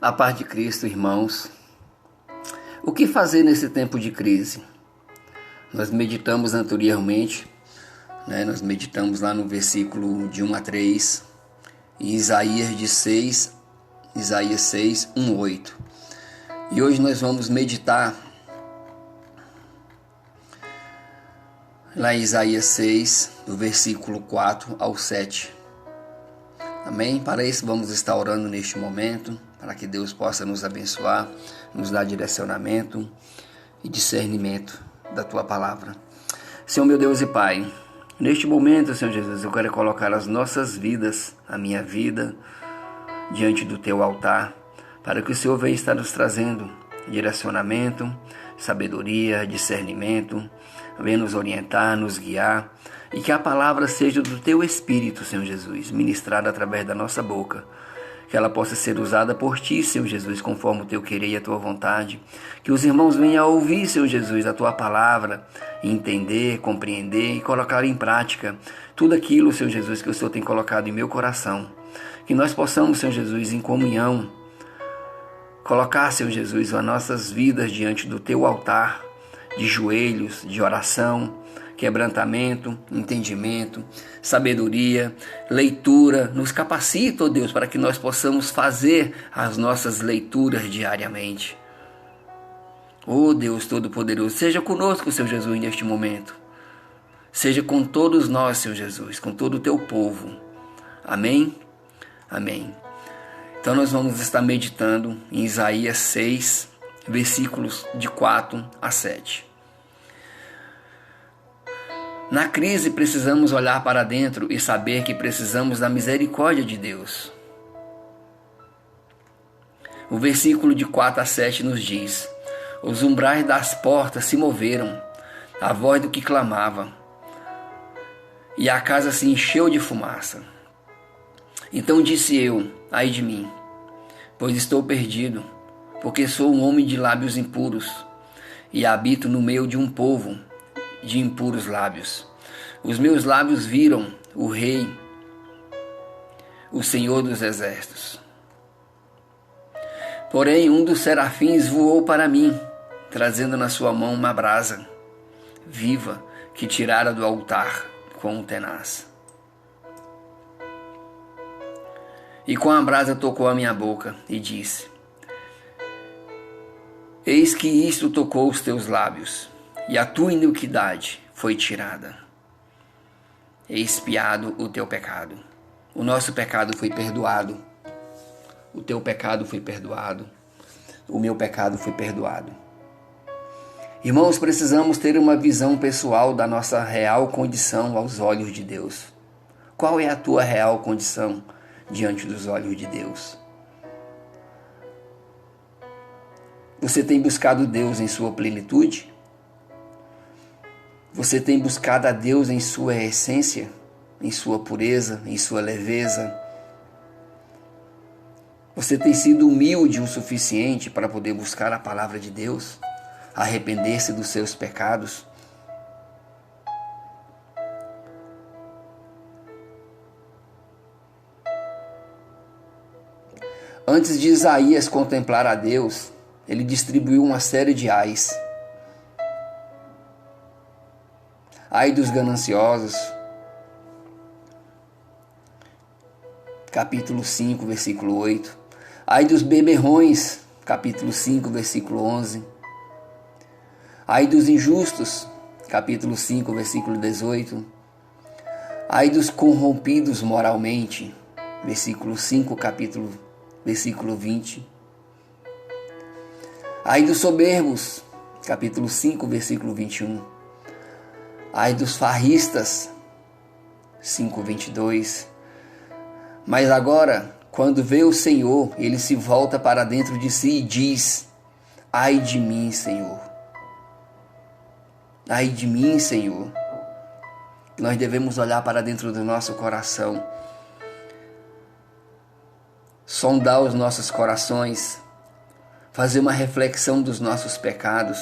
A paz de Cristo, irmãos. O que fazer nesse tempo de crise? Nós meditamos anteriormente, nós meditamos lá no versículo de 1 a 3, em Isaías 6, 1, 8. E hoje nós vamos meditar lá em Isaías 6, do versículo 4 ao 7. Amém? Para isso vamos estar orando neste momento, para que Deus possa nos abençoar, nos dar direcionamento e discernimento da Tua palavra. Senhor meu Deus e Pai, neste momento, Senhor Jesus, eu quero colocar as nossas vidas, a minha vida, diante do Teu altar, para que o Senhor venha estar nos trazendo direcionamento, sabedoria, discernimento, venha nos orientar, nos guiar, e que a palavra seja do Teu Espírito, Senhor Jesus, ministrada através da nossa boca, que ela possa ser usada por Ti, Senhor Jesus, conforme o Teu querer e a Tua vontade, que os irmãos venham a ouvir, Senhor Jesus, a Tua palavra, entender, compreender e colocar em prática tudo aquilo, Senhor Jesus, que o Senhor tem colocado em meu coração, que nós possamos, Senhor Jesus, em comunhão, colocar, Senhor Jesus, as nossas vidas diante do Teu altar, de joelhos, de oração, quebrantamento, entendimento, sabedoria, leitura. Nos capacita, ó Deus, para que nós possamos fazer as nossas leituras diariamente. Ó Deus Todo-Poderoso, seja conosco, Senhor Jesus, neste momento. Seja com todos nós, Senhor Jesus, com todo o Teu povo. Amém? Amém. Então nós vamos estar meditando em Isaías 6, versículos de 4 a 7. Na crise precisamos olhar para dentro e saber que precisamos da misericórdia de Deus. O versículo de 4 a 7 nos diz: os umbrais das portas se moveram, a voz do que clamava, e a casa se encheu de fumaça. Então disse eu: ai de mim, pois estou perdido, porque sou um homem de lábios impuros, e habito no meio de um povo de impuros lábios. Os meus lábios viram o Rei, o Senhor dos Exércitos. Porém, um dos serafins voou para mim, trazendo na sua mão uma brasa viva que tirara do altar com um tenaz. E com a brasa tocou a minha boca e disse: eis que isto tocou os teus lábios, e a tua iniquidade foi tirada. Expiado o teu pecado. O nosso pecado foi perdoado. O teu pecado foi perdoado. O meu pecado foi perdoado. Irmãos, precisamos ter uma visão pessoal da nossa real condição aos olhos de Deus. Qual é a tua real condição diante dos olhos de Deus? Você tem buscado Deus em sua plenitude? Você tem buscado a Deus em sua essência, em sua pureza, em sua leveza? Você tem sido humilde o suficiente para poder buscar a palavra de Deus, arrepender-se dos seus pecados? Antes de Isaías contemplar a Deus, ele distribuiu uma série de ais. Ai dos gananciosos, capítulo 5, versículo 8. Ai dos beberrões, capítulo 5, versículo 11. Ai dos injustos, capítulo 5, versículo 18. Ai dos corrompidos moralmente, versículo 5, versículo 20. Ai dos soberbos, capítulo 5, versículo 21. Ai dos farristas, 5:22. Mas agora, quando vê o Senhor, ele se volta para dentro de si e diz: ai de mim, Senhor. Ai de mim, Senhor. Nós devemos olhar para dentro do nosso coração, sondar os nossos corações, fazer uma reflexão dos nossos pecados.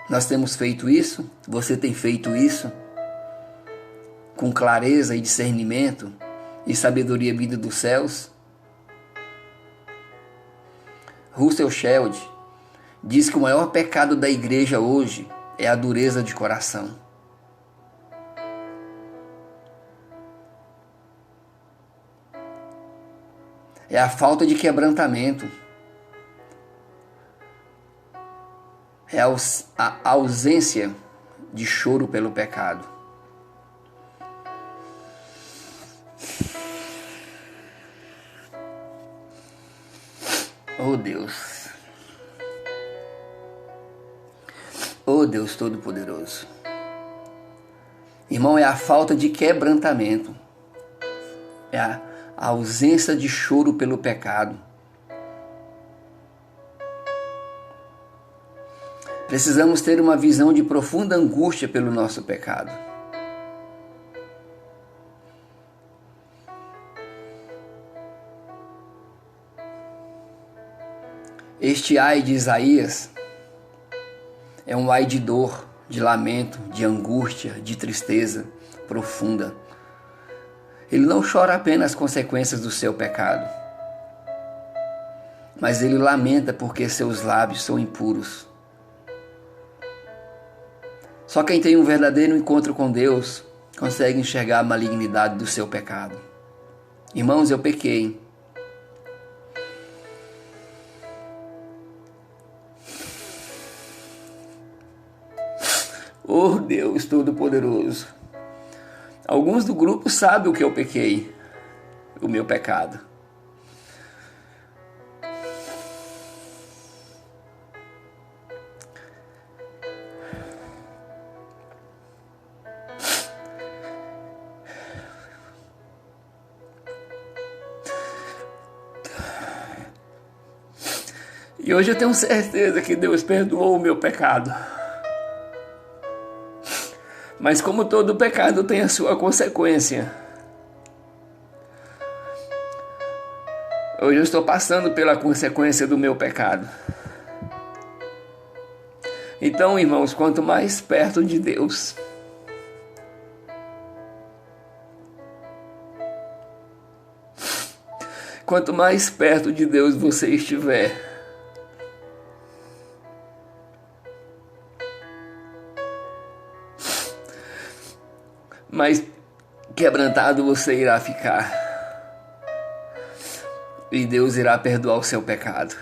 Nós temos feito isso? Você tem feito isso? Com clareza e discernimento e sabedoria vinda dos céus? Russell Shedd diz que o maior pecado da igreja hoje é a dureza de coração. É a falta de quebrantamento. É a ausência de choro pelo pecado. Oh Deus. Oh Deus Todo-Poderoso. Irmão, é a falta de quebrantamento. É a ausência de choro pelo pecado. Precisamos ter uma visão de profunda angústia pelo nosso pecado. Este ai de Isaías é um ai de dor, de lamento, de angústia, de tristeza profunda. Ele não chora apenas as consequências do seu pecado, mas ele lamenta porque seus lábios são impuros. Só quem tem um verdadeiro encontro com Deus consegue enxergar a malignidade do seu pecado. Irmãos, eu pequei. Oh Deus Todo-Poderoso. Alguns do grupo sabem o que eu pequei, o meu pecado. E hoje eu tenho certeza que Deus perdoou o meu pecado. Mas como todo pecado tem a sua consequência, hoje eu estou passando pela consequência do meu pecado. Então, irmãos, quanto mais perto de Deus, quanto mais perto de Deus você estiver, mais quebrantado você irá ficar. E Deus irá perdoar o seu pecado.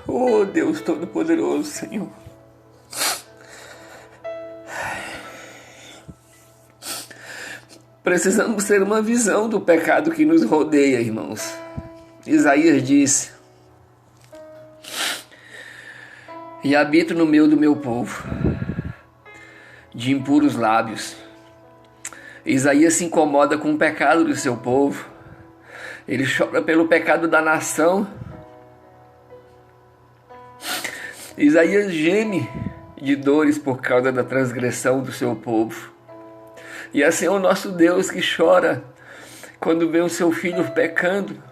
Oh Deus Todo-Poderoso, Senhor. Precisamos ter uma visão do pecado que nos rodeia, irmãos. Isaías disse: e habito no meio do meu povo, de impuros lábios. Isaías se incomoda com o pecado do seu povo. Ele chora pelo pecado da nação. Isaías geme de dores por causa da transgressão do seu povo. E assim é o nosso Deus, que chora quando vê o seu filho pecando,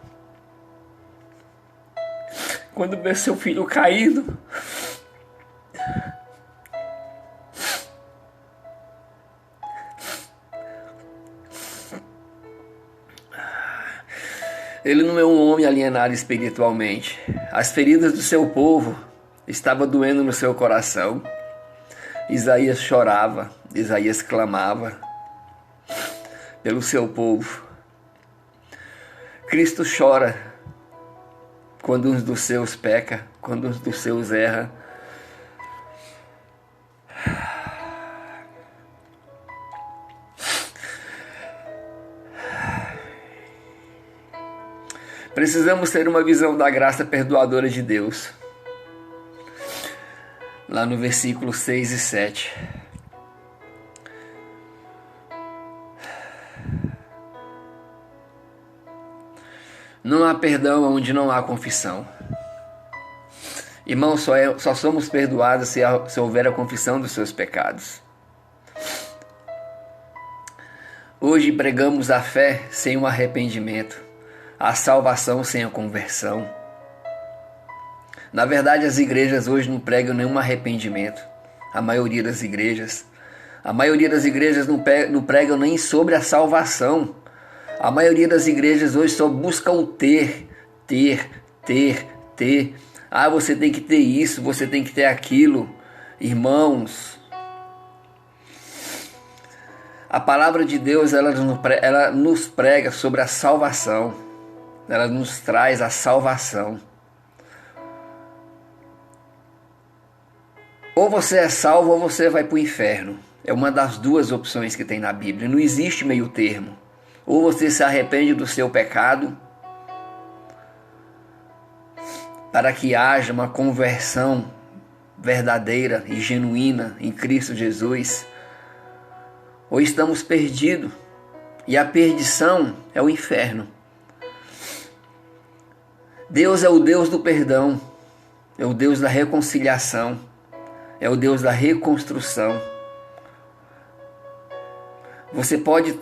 quando vê seu filho caído. Ele não é um homem alienado espiritualmente. As feridas do seu povo estavam doendo no seu coração. Isaías chorava, Isaías clamava pelo seu povo. Cristo chora quando um dos seus peca, quando um dos seus erra. Precisamos ter uma visão da graça perdoadora de Deus. Lá no versículo 6 e 7. Não há perdão onde não há confissão. Irmãos, só somos perdoados se houver a confissão dos seus pecados. Hoje pregamos a fé sem o arrependimento, a salvação sem a conversão. Na verdade, as igrejas hoje não pregam nenhum arrependimento. A maioria das igrejas. A maioria das igrejas não pregam nem sobre a salvação. A maioria das igrejas hoje só busca o ter. Ah, você tem que ter isso, você tem que ter aquilo. Irmãos, a palavra de Deus, ela nos prega sobre a salvação. Ela nos traz a salvação. Ou você é salvo ou você vai para o inferno. É uma das duas opções que tem na Bíblia. Não existe meio termo. Ou você se arrepende do seu pecado, para que haja uma conversão verdadeira e genuína em Cristo Jesus, ou estamos perdidos, e a perdição é o inferno. Deus é o Deus do perdão, é o Deus da reconciliação, é o Deus da reconstrução. Você pode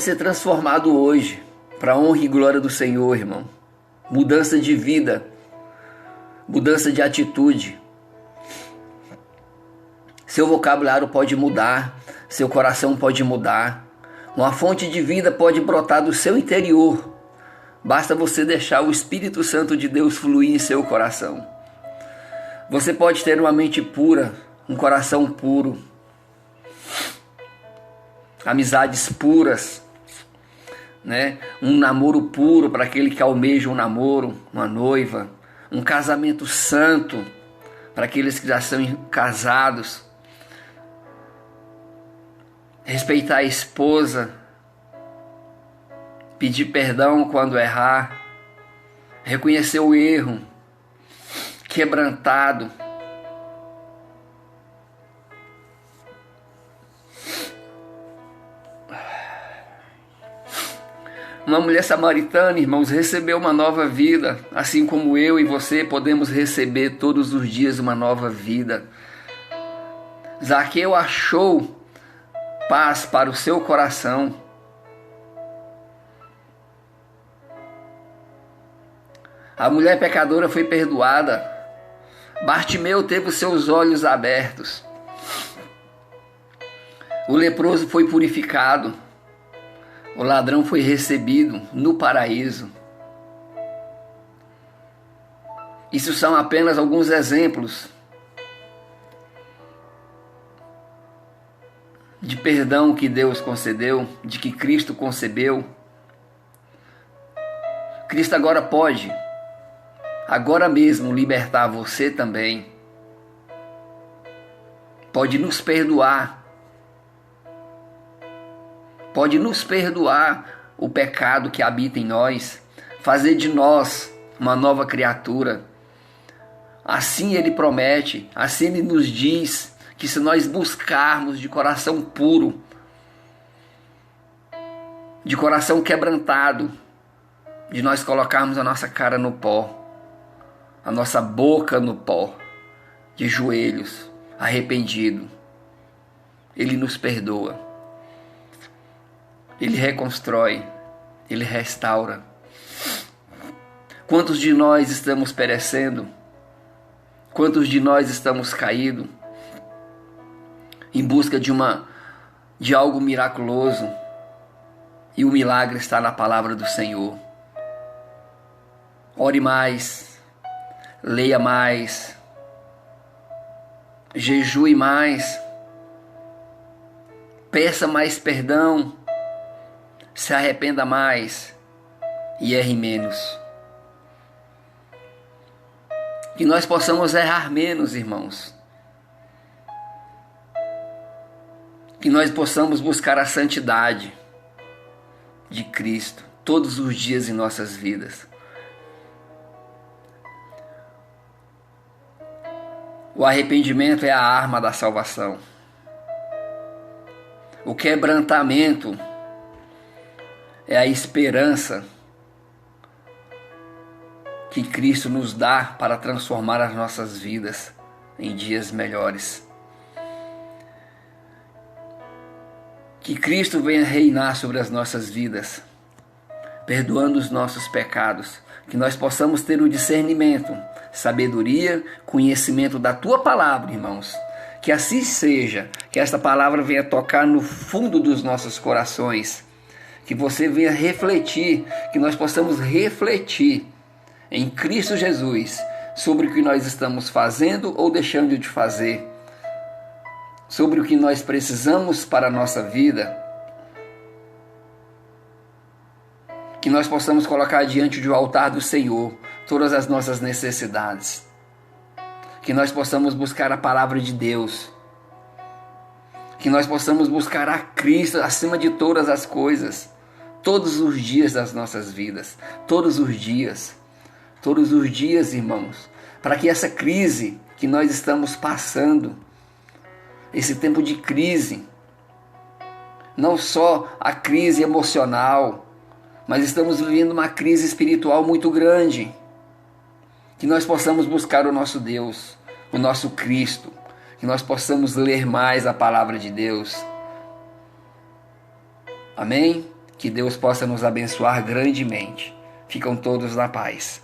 ser transformado hoje para a honra e glória do Senhor, irmão. Mudança de vida, mudança de atitude. Seu vocabulário pode mudar, seu coração pode mudar. Uma fonte de vida pode brotar do seu interior. Basta você deixar o Espírito Santo de Deus fluir em seu coração. Você pode ter uma mente pura, um coração puro, amizades puras, né? Um namoro puro para aquele que almeja um namoro, uma noiva, um casamento santo para aqueles que já são casados, respeitar a esposa, pedir perdão quando errar, reconhecer o erro, quebrantado. Uma mulher samaritana, irmãos, recebeu uma nova vida, assim como eu e você podemos receber todos os dias uma nova vida. Zaqueu achou paz para o seu coração. A mulher pecadora foi perdoada. Bartimeu teve os seus olhos abertos. O leproso foi purificado. O ladrão foi recebido no paraíso. Isso são apenas alguns exemplos de perdão que Deus concedeu, de que Cristo concebeu. Cristo agora pode, agora mesmo, libertar você também. Pode nos perdoar. Pode nos perdoar o pecado que habita em nós, fazer de nós uma nova criatura. Assim Ele promete, assim Ele nos diz que se nós buscarmos de coração puro, de coração quebrantado, de nós colocarmos a nossa cara no pó, a nossa boca no pó, de joelhos, arrependido, Ele nos perdoa. Ele reconstrói, Ele restaura. Quantos de nós estamos perecendo? Quantos de nós estamos caídos em busca de algo miraculoso? E o milagre está na palavra do Senhor. Ore mais, leia mais, jejue mais, peça mais perdão, se arrependa mais e erre menos. Que nós possamos errar menos, irmãos. Que nós possamos buscar a santidade de Cristo todos os dias em nossas vidas. O arrependimento é a arma da salvação. O quebrantamento é a esperança que Cristo nos dá para transformar as nossas vidas em dias melhores. Que Cristo venha reinar sobre as nossas vidas, perdoando os nossos pecados. que nós possamos ter o discernimento, sabedoria, conhecimento da tua palavra, irmãos. Que assim seja, que esta palavra venha tocar no fundo dos nossos corações, que você venha refletir, que nós possamos refletir em Cristo Jesus sobre o que nós estamos fazendo ou deixando de fazer, sobre o que nós precisamos para a nossa vida, que nós possamos colocar diante do altar do Senhor todas as nossas necessidades, que nós possamos buscar a palavra de Deus, que nós possamos buscar a Cristo acima de todas as coisas, todos os dias das nossas vidas, todos os dias, irmãos, para que essa crise que nós estamos passando, esse tempo de crise, não só a crise emocional, mas estamos vivendo uma crise espiritual muito grande, que nós possamos buscar o nosso Deus, o nosso Cristo, que nós possamos ler mais a palavra de Deus. Amém? Que Deus possa nos abençoar grandemente. Ficam todos na paz.